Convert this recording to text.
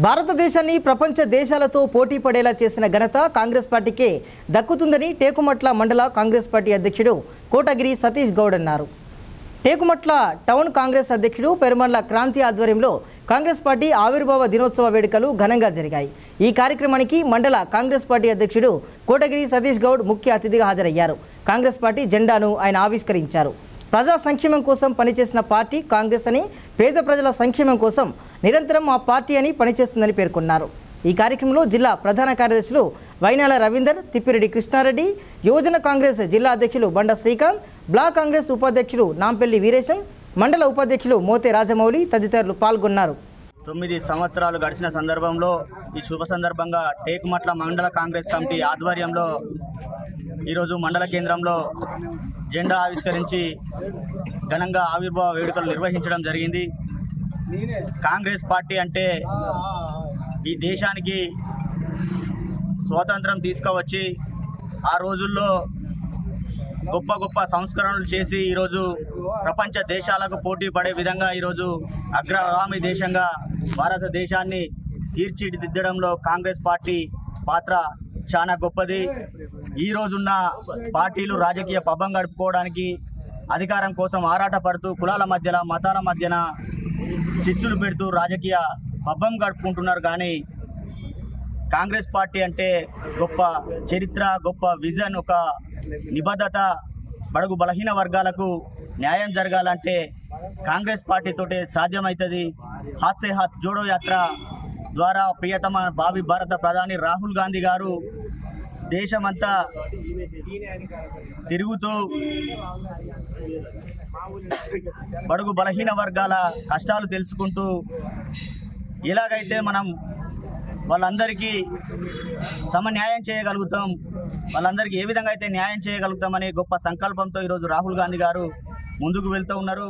భారతదేశాన్ని ప్రపంచ దేశాలతో పోటీ పడేలా చేసిన ఘనత కాంగ్రెస్ పార్టీకే దక్కుతుందని టేకుమట్ల మండల కాంగ్రెస్ పార్టీ అధ్యక్షుడు కోటగిరి సతీష్ గౌడ్ అన్నారు. టేకుమట్ల టౌన్ కాంగ్రెస్ అధ్యక్షుడు పెరుమళ్ల క్రాంతి ఆధ్వర్యంలో కాంగ్రెస్ పార్టీ ఆవిర్భావ దినోత్సవ వేడుకలు ఘనంగా జరిగాయి. ఈ కార్యక్రమానికి మండల కాంగ్రెస్ పార్టీ అధ్యక్షుడు కోటగిరి సతీష్ గౌడ్ ముఖ్య అతిథిగా హాజరయ్యారు. కాంగ్రెస్ పార్టీ జెండాను ఆయన ఆవిష్కరించారు. ప్రజా సంక్షేమం కోసం పనిచేసిన పార్టీ కాంగ్రెస్ అని, పేద ప్రజల సంక్షేమం కోసం నిరంతరం ఆ పార్టీ అని పనిచేస్తుందని పేర్కొన్నారు. ఈ కార్యక్రమంలో జిల్లా ప్రధాన కార్యదర్శులు వైనాల రవీందర్, తిప్పిరెడ్డి కృష్ణారెడ్డి, యువజన కాంగ్రెస్ జిల్లా అధ్యక్షులు బండ శ్రీకాంత్, బ్లాక్ కాంగ్రెస్ ఉపాధ్యక్షులు నాంపల్లి వీరేశం, మండల ఉపాధ్యక్షులు మోతే రాజమౌళి తదితరులు పాల్గొన్నారు. 9 సంవత్సరాలు గడిచిన సందర్భంలో ఈ శుభ సందర్భంగా టేకుమట్ల మండల కాంగ్రెస్ కమిటీ ఆధ్వర్యంలో ఈరోజు మండల కేంద్రంలో జెండా ఆవిష్కరించి ఘనంగా ఆవిర్భావ వేడుకలు నిర్వహించడం జరిగింది. కాంగ్రెస్ పార్టీ అంటే ఈ దేశానికి స్వాతంత్రం తీసుకువచ్చి ఆ రోజుల్లో గొప్ప గొప్ప సంస్కరణలు చేసి ఈరోజు ప్రపంచ దేశాలకు పోటీ పడే విధంగా ఈరోజు అగ్రగామి దేశంగా భారతదేశాన్ని తీర్చిదిద్దడంలో కాంగ్రెస్ పార్టీ పాత్ర చాలా గొప్పది. ఈ రోజున్న పార్టీలు రాజకీయ పబ్బం గడుపుకోవడానికి అధికారం కోసం ఆరాటపడుతూ కులాల మధ్యన మతాల మధ్యన చిచ్చులు పెడుతూ రాజకీయ పబ్బం గడుపుకుంటున్నారు. కానీ కాంగ్రెస్ పార్టీ అంటే గొప్ప చరిత్ర, గొప్ప విజన్, ఒక నిబద్ధత. బడుగు బలహీన వర్గాలకు న్యాయం జరగాలంటే కాంగ్రెస్ పార్టీతోటే సాధ్యమవుతుంది. హాత్ సే హాత్ జోడో యాత్ర ద్వారా ప్రియతమ భావి భారత ప్రధాని రాహుల్ గాంధీ గారు దేశమంతా తిరుగుతూ బడుగు బలహీన వర్గాల కష్టాలు తెలుసుకుంటూ ఎలాగైతే మనం వాళ్ళందరికీ సమన్యాయం చేయగలుగుతాం, వాళ్ళందరికీ ఏ విధంగా అయితే న్యాయం చేయగలుగుతామనే గొప్ప సంకల్పంతో ఈరోజు రాహుల్ గాంధీ గారు ముందుకు వెళ్తూ ఉన్నారు.